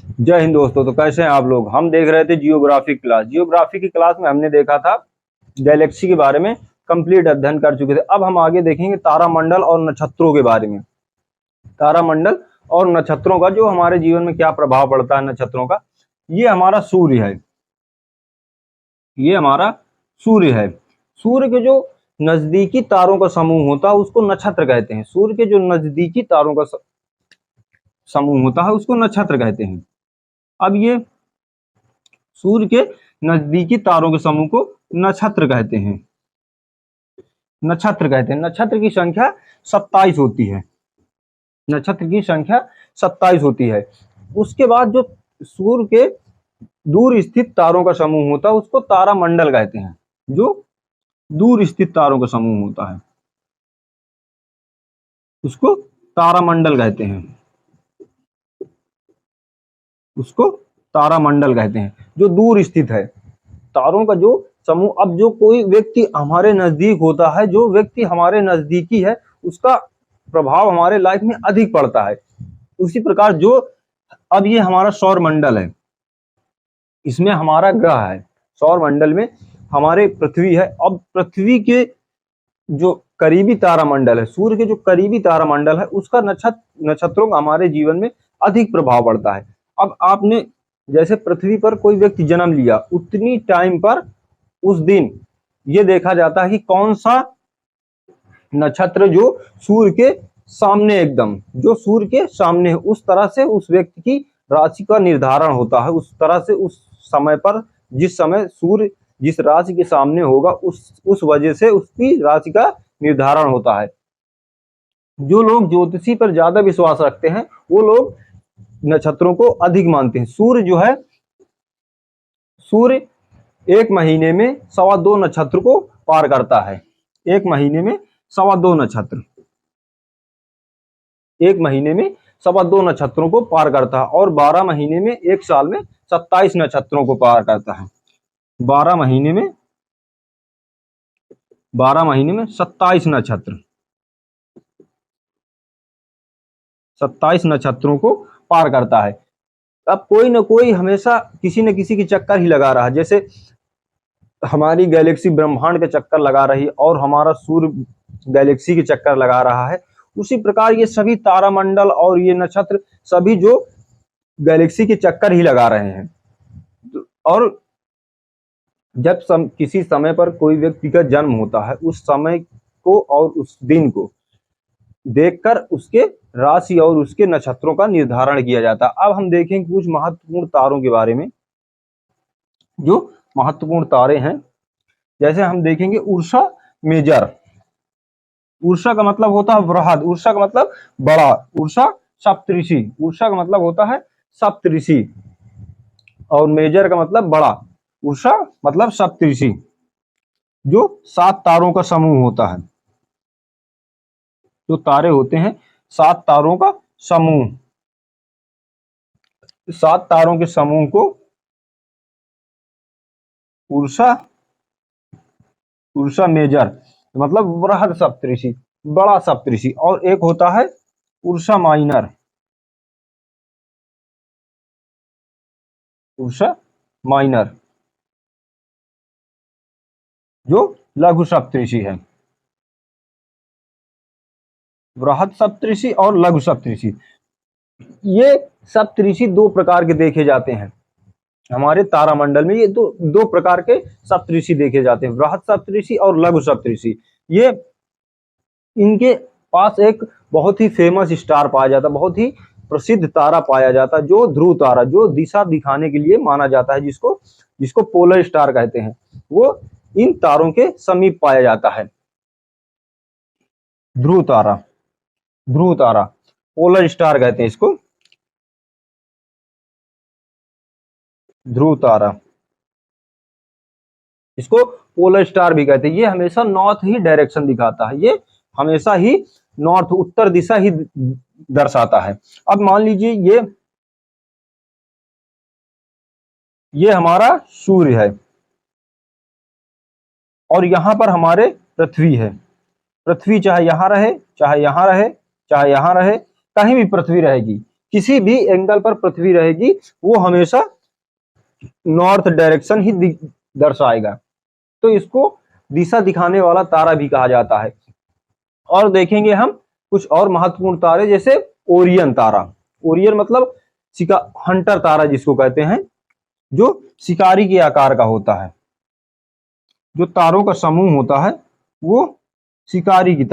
जय हिंद दोस्तों। तो कैसे हैं आप लोग। हम देख रहे थे जियोग्राफी क्लास। जियोग्राफी की क्लास में हमने देखा था गैलेक्सी के बारे में, कंप्लीट अध्ययन कर चुके थे। अब हम आगे देखेंगे तारामंडल और नक्षत्रों के बारे में। तारामंडल और नक्षत्रों का जो हमारे जीवन में क्या प्रभाव पड़ता है नक्षत्रों का। ये हमारा सूर्य है, ये हमारा सूर्य है। सूर्य के जो नजदीकी तारों का समूह होता है उसको नक्षत्र कहते हैं। सूर्य के जो नजदीकी तारों का समूह होता है उसको नक्षत्र कहते हैं। अब ये सूर्य के नजदीकी तारों के समूह को नक्षत्र कहते हैं। नक्षत्र की संख्या 27 होती है। नक्षत्र की संख्या 27 होती है। उसके बाद जो सूर्य के दूर स्थित तारों का समूह होता है उसको तारामंडल कहते हैं। जो दूर स्थित तारों का समूह होता है उसको तारामंडल कहते हैं। उसको तारामंडल कहते हैं जो दूर स्थित है, तारों का जो समूह। अब जो कोई व्यक्ति हमारे नजदीक होता है, जो व्यक्ति हमारे नजदीकी है, उसका प्रभाव हमारे लाइफ में अधिक पड़ता है। उसी प्रकार जो अब ये हमारा सौर मंडल है, इसमें हमारा ग्रह है। सौर मंडल में हमारे पृथ्वी है। अब पृथ्वी के जो करीबी तारामंडल है, सूर्य के जो करीबी तारामंडल है, उसका नक्षत्रों का हमारे जीवन में अधिक प्रभाव पड़ता है। अब आपने जैसे पृथ्वी पर कोई व्यक्ति जन्म लिया, उतनी टाइम पर उस दिन ये देखा जाता है कि कौन सा नक्षत्र जो सूर्य के सामने, एकदम जो सूर्य के सामने है, उस तरह से उस व्यक्ति की राशि का निर्धारण होता है। उस तरह से उस समय पर जिस समय सूर्य जिस राशि के सामने होगा उस वजह से उसकी राशि का निर्धारण होता है। जो लोग ज्योतिषी पर ज्यादा विश्वास रखते हैं वो लोग नक्षत्रों को अधिक मानते हैं। सूर्य एक महीने में 2.25 नक्षत्र को पार करता है। एक महीने में 2.25 नक्षत्र, एक महीने में 2.25 नक्षत्रों को पार करता है। और 12 महीने में, एक साल में 27 नक्षत्रों को पार करता है। 12 महीने में 27 नक्षत्र, 27 नक्षत्रों को पार करता है। अब कोई ना कोई हमेशा किसी न किसी की चक्कर ही लगा रहा है। जैसे हमारी गैलेक्सी ब्रह्मांड के चक्कर लगा रही और हमारा सूर्य गैलेक्सी के चक्कर लगा रहा है, उसी प्रकार ये सभी तारामंडल और ये नक्षत्र सभी जो गैलेक्सी के चक्कर ही लगा रहे हैं। और जब किसी समय पर कोई व्यक्ति का जन्म होता है, उस समय को और उस दिन को देखकर उसके राशि और उसके नक्षत्रों का निर्धारण किया जाता है। अब हम देखें कुछ महत्वपूर्ण तारों के बारे में। जो महत्वपूर्ण तारे हैं, जैसे हम देखेंगे उर्सा मेजर। उर्सा का मतलब होता है बृहद, उर्सा का मतलब बड़ा, उर्सा सप्तऋषि, उर्सा का मतलब होता है सप्तऋषि और मेजर का मतलब बड़ा। उर्सा मतलब सप्तऋषि, जो 7 तारों का समूह होता है। जो तारे होते हैं 7 तारों का समूह, 7 तारों के समूह को उर्सा मेजर मतलब बृहद सप्तऋषि, बड़ा सप्तऋषि। और एक होता है उर्सा माइनर, उर्सा माइनर जो लघु सप्तऋषि है। बृहद सप्तऋषि और लघु सप्तऋषि, ये सप्तऋषि 2 प्रकार के देखे जाते हैं हमारे तारामंडल में। ये दो प्रकार के सप्तऋषि देखे जाते हैं, बृहद सप्तऋषि और लघु सप्तऋषि। ये इनके पास एक बहुत ही फेमस स्टार पाया जाता है, बहुत ही प्रसिद्ध तारा पाया जाता है, जो ध्रुव तारा, जो दिशा दिखाने के लिए माना जाता है, जिसको पोलर स्टार कहते हैं। वो इन तारों के समीप पाया जाता है। ध्रुव तारा पोलर स्टार कहते हैं इसको, ध्रुव तारा, इसको पोलर स्टार भी कहते हैं। ये हमेशा नॉर्थ ही डायरेक्शन दिखाता है, ये हमेशा ही नॉर्थ, उत्तर दिशा ही दर्शाता है। अब मान लीजिए ये हमारा सूर्य है और यहां पर हमारे पृथ्वी है। पृथ्वी चाहे यहां रहे, चाहे यहां रहे, चाहे यहां रहे, कहीं भी पृथ्वी रहेगी, किसी भी एंगल पर पृथ्वी रहेगी वो हमेशा नॉर्थ डायरेक्शन ही दर्शाएगा। तो इसको दिशा दिखाने वाला तारा भी कहा जाता है। और देखेंगे हम कुछ और महत्वपूर्ण तारे, जैसे ओरियन तारा। ओरियन मतलब हंटर तारा जिसको कहते हैं, जो शिकारी के आकार का होता है। जो तारों का समूह होता है वो शिकारी की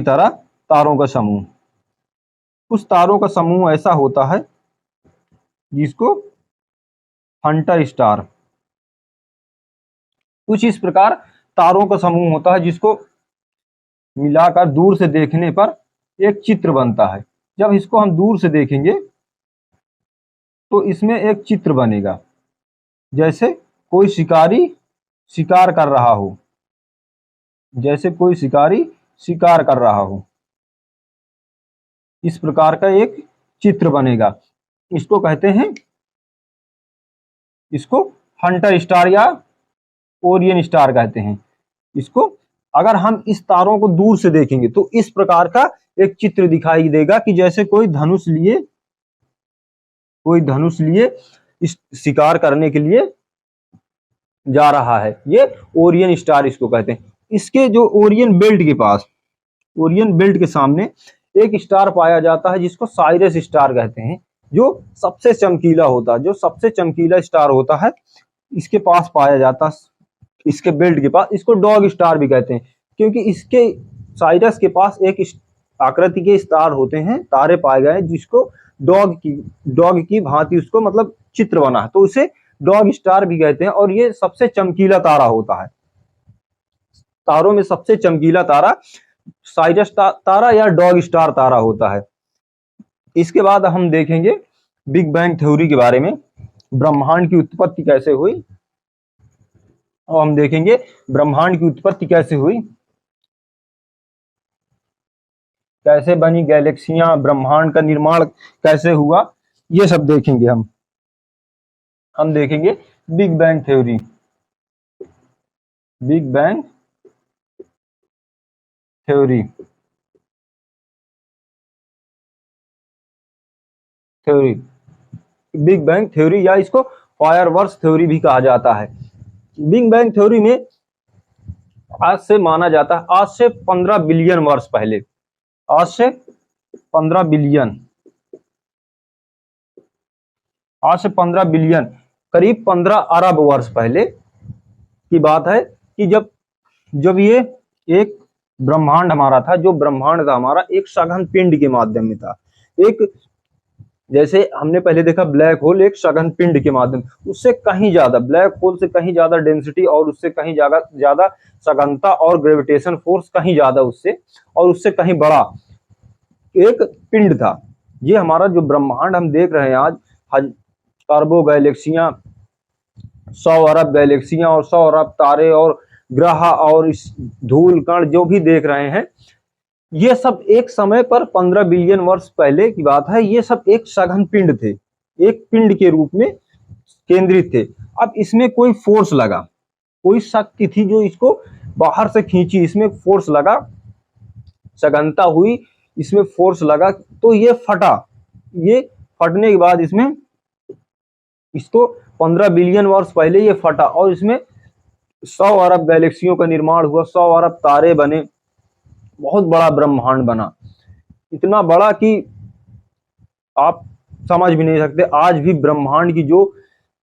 तरह तारों का समूह, उस तारों का समूह ऐसा होता है जिसको हंटर स्टार, कुछ इस प्रकार तारों का समूह होता है जिसको मिलाकर दूर से देखने पर एक चित्र बनता है। जब इसको हम दूर से देखेंगे तो इसमें एक चित्र बनेगा, जैसे कोई शिकारी शिकार कर रहा हो, इस प्रकार का एक चित्र बनेगा। इसको कहते हैं, इसको हंटर स्टार या ओरियन स्टार कहते हैं। इसको अगर हम इस तारों को दूर से देखेंगे तो इस प्रकार का एक चित्र दिखाई देगा कि जैसे कोई धनुष लिए इस शिकार करने के लिए जा रहा है। ये ओरियन स्टार इसको कहते हैं। इसके जो ओरियन बेल्ट के सामने एक स्टार पाया जाता है जिसको साइरस स्टार कहते हैं, जो सबसे चमकीला स्टार होता है इसके पास पाया जाता है, इसके बेल्ट के पास। इसको डॉग स्टार भी कहते हैं क्योंकि इसके साइरस के पास एक आकृति के स्टार होते हैं, तारे पाए गए जिसको डॉग की भांति उसको मतलब चित्र बना है, तो उसे डॉग स्टार भी कहते हैं। और ये सबसे चमकीला तारा होता है। तारों में सबसे चमकीला तारा साइरस तारा या डॉग स्टार तारा होता है। इसके बाद हम देखेंगे बिग बैंग थ्योरी के बारे में, ब्रह्मांड की उत्पत्ति कैसे हुई। और हम देखेंगे ब्रह्मांड की उत्पत्ति कैसे हुई, कैसे बनी गैलेक्सियां, ब्रह्मांड का निर्माण कैसे हुआ, ये सब देखेंगे हम देखेंगे big bang theory. Big bang theory या इसको फायरवर्क्स थ्योरी भी कहा जाता है। बिग बैंग थ्योरी में आज से माना जाता है, आज से 15 बिलियन वर्ष पहले, करीब 15 अरब वर्ष पहले की बात है कि जब ये एक ब्रह्मांड हमारा था, जो ब्रह्मांड था हमारा एक सघन पिंड के माध्यम में था। एक जैसे हमने पहले देखा ब्लैक होल एक सघन पिंड के माध्यम, उससे कहीं ज्यादा, ब्लैक होल से कहीं ज्यादा डेंसिटी और उससे कहीं ज्यादा सघनता और ग्रेविटेशन फोर्स कहीं ज्यादा उससे, और उससे कहीं बड़ा एक पिंड था। ये हमारा जो ब्रह्मांड हम देख रहे हैं आज, अरबों गैलेक्सियां, 100 अरब गैलेक्सियां और 100 अरब तारे और ग्रह और इस धूल कण जो भी देख रहे हैं, ये सब एक समय पर 15 बिलियन वर्ष पहले की बात है। ये सब एक सघन पिंड थे, एक पिंड के रूप में केंद्रित थे। अब इसमें कोई फोर्स लगा, कोई शक्ति थी जो इसको बाहर से खींची, इसमें फोर्स लगा, सघनता हुई, इसमें फोर्स लगा तो ये फटा। ये फटने के बाद इसको 15 बिलियन वर्ष पहले ये फटा और इसमें 100 अरब गैलेक्सियों का निर्माण हुआ, 100 अरब तारे बने, बहुत बड़ा ब्रह्मांड बना, इतना बड़ा कि आप समझ भी नहीं सकते। आज भी ब्रह्मांड की जो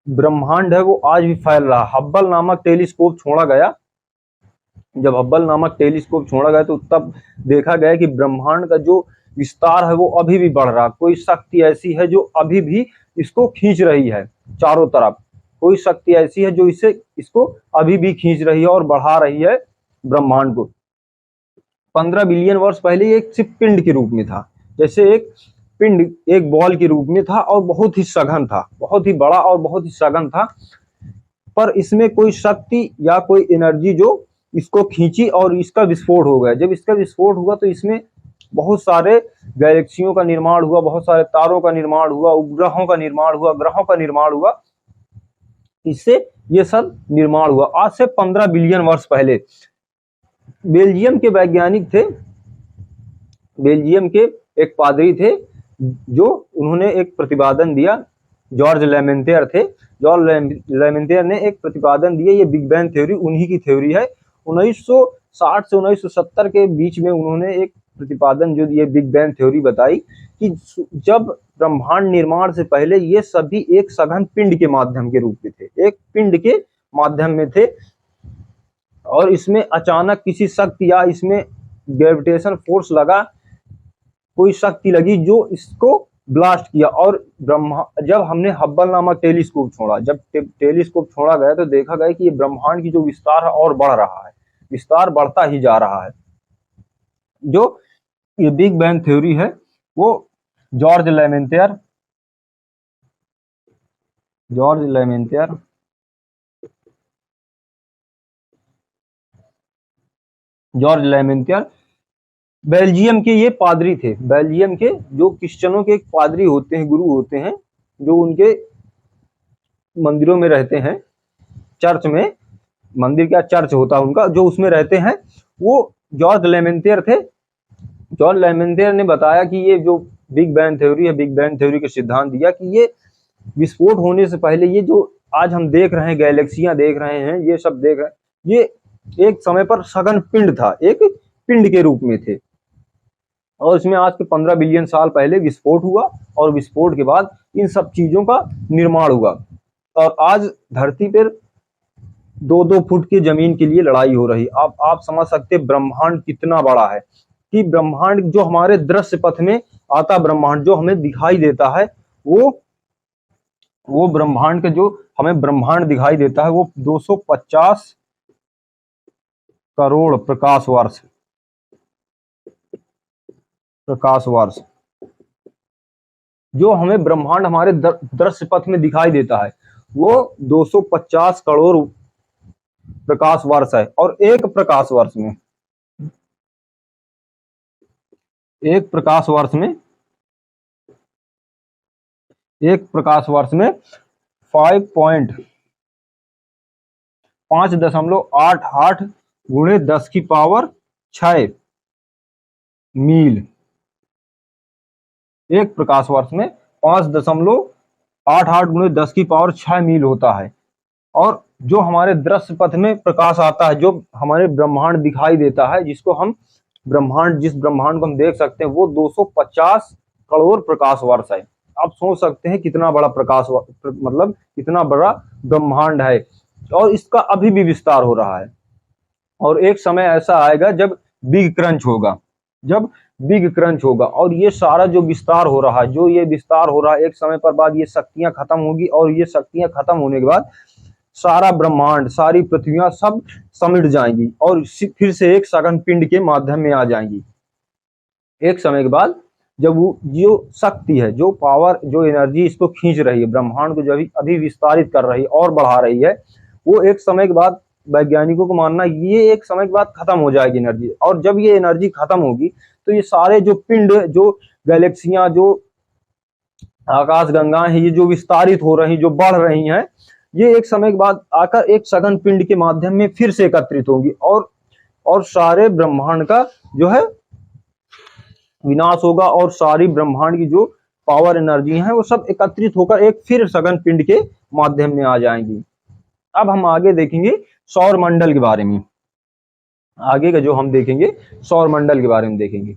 ब्रह्मांड है वो आज भी फैल रहा। हब्बल नामक टेलीस्कोप छोड़ा गया, जब हब्बल नामक टेलीस्कोप छोड़ा गया तो तब देखा गया कि ब्रह्मांड का जो विस्तार है वो अभी भी बढ़ रहा। कोई शक्ति ऐसी है जो अभी भी इसको खींच रही है चारों तरफ, कोई शक्ति ऐसी है जो इसको अभी भी खींच रही है और बढ़ा रही है ब्रह्मांड को। 15 बिलियन वर्ष पहले एक सिर्फ पिंड के रूप में था, जैसे एक पिंड एक बॉल के रूप में था और बहुत ही सघन था, बहुत ही बड़ा और बहुत ही सघन था, पर इसमें कोई शक्ति या कोई एनर्जी जो इसको खींची और इसका विस्फोट हो गया। जब इसका विस्फोट हुआ तो इसमें बहुत सारे गैलेक्सियों का निर्माण हुआ, बहुत सारे तारों का निर्माण हुआ, उपग्रहों का निर्माण हुआ, ग्रहों का निर्माण हुआ, इससे ये सब निर्माण हुआ आज से 15 बिलियन वर्ष पहले। बेल्जियम के वैज्ञानिक थे बेल्जियम के एक पादरी थे, जो उन्होंने एक प्रतिपादन दिया, जॉर्ज लेमेंटियर थे। जॉर्ज लेमेंटियर ने एक प्रतिपादन दिया, ये बिग बैंग थ्योरी उन्हीं की थ्योरी है। 1960 से 1970 के बीच में उन्होंने एक प्रतिपादन जो ये बिग बैंग थ्योरी बताई कि जब ब्रह्मांड निर्माण से पहले ये सभी एक सघन पिंड के माध्यम के रूप में थे, एक पिंड के माध्यम में थे, और इसमें अचानक किसी शक्ति या इसमें ग्रेविटेशन फोर्स लगा, कोई शक्ति लगी जो इसको ब्लास्ट किया। और जब हमने हब्बल नामक टेलीस्कोप छोड़ा, जब टेलीस्कोप छोड़ा गया तो देखा गया कि ये ब्रह्मांड की जो विस्तार है और बढ़ रहा है, विस्तार बढ़ता ही जा रहा है। जो ये बिग बैंग थ्योरी है वो जॉर्ज लेमेंटियर बेल्जियम के ये पादरी थे। बेल्जियम के जो क्रिश्चियनों के पादरी होते हैं, गुरु होते हैं, जो उनके मंदिरों में रहते हैं, चर्च में, मंदिर क्या चर्च होता है उनका, जो उसमें रहते हैं, वो जॉर्ज लेमेंटियर थे। जॉर्ज लेमेंटियर ने बताया कि ये जो बिग बैंग थ्योरी है, बिग बैंग थ्योरी का सिद्धांत दिया कि ये विस्फोट होने से पहले ये जो आज हम देख रहे हैं, गैलेक्सियां देख रहे हैं, ये सब देख रहे हैं, ये एक समय पर सघन पिंड था, एक पिंड के रूप में थे, और इसमें आज के 15 बिलियन साल पहले विस्फोट हुआ, और विस्फोट के बाद इन सब चीजों का निर्माण हुआ, और आज धरती पर 2-2 फुट की जमीन के लिए लड़ाई हो रही। आप समझ सकते ब्रह्मांड कितना बड़ा है, कि ब्रह्मांड जो हमारे दृश्य पथ में आता, ब्रह्मांड जो हमें दिखाई देता है, वो ब्रह्मांड के जो हमें ब्रह्मांड दिखाई देता है वो 250 करोड़ प्रकाश वर्ष जो हमें ब्रह्मांड हमारे दृश्य पथ में दिखाई देता है वो 250 करोड़ प्रकाश वर्ष है। और एक प्रकाश वर्ष में 5.88 गुणे 10 की पावर 6 मील, एक प्रकाश वर्ष में 5.88 गुणे 10 की पावर 6 मील होता है। और जो हमारे दृश्य पथ में प्रकाश आता है, जो हमारे ब्रह्मांड दिखाई देता है, जिस ब्रह्मांड को हम देख सकते हैं, वो 250 करोड़ प्रकाश वर्ष है। आप सोच सकते हैं कितना बड़ा मतलब कितना बड़ा ब्रह्मांड है, और इसका अभी भी विस्तार हो रहा है। और एक समय ऐसा आएगा जब बिग क्रंच होगा, और ये सारा जो विस्तार हो रहा है, एक समय पर बाद ये शक्तियां खत्म होगी, और ये शक्तियां खत्म होने के बाद सारा ब्रह्मांड, सारी पृथ्वियां सब समिट जाएंगी, और फिर से एक सघन पिंड के माध्यम में आ जाएंगी। एक समय के बाद जब वो जो शक्ति है, जो पावर, जो एनर्जी इसको खींच रही है, ब्रह्मांड को जो अभी विस्तारित कर रही है और बढ़ा रही है, वो एक समय के बाद, वैज्ञानिकों को मानना, ये एक समय के बाद खत्म हो जाएगी एनर्जी। और जब ये एनर्जी खत्म होगी तो ये सारे जो पिंड, जो गैलेक्सियां, जो आकाशगंगाएं हैं, ये जो विस्तारित हो रही, जो बढ़ रही हैं, ये एक समय के बाद आकर एक सघन पिंड के माध्यम में फिर से एकत्रित होंगी, और सारे ब्रह्मांड का जो है विनाश होगा, और सारी ब्रह्मांड की जो पावर एनर्जी है वो सब एकत्रित होकर एक फिर सघन पिंड के माध्यम में आ जाएंगी। अब हम आगे देखेंगे सौर मंडल के बारे में, आगे का जो हम देखेंगे सौर मंडल के बारे में देखेंगे।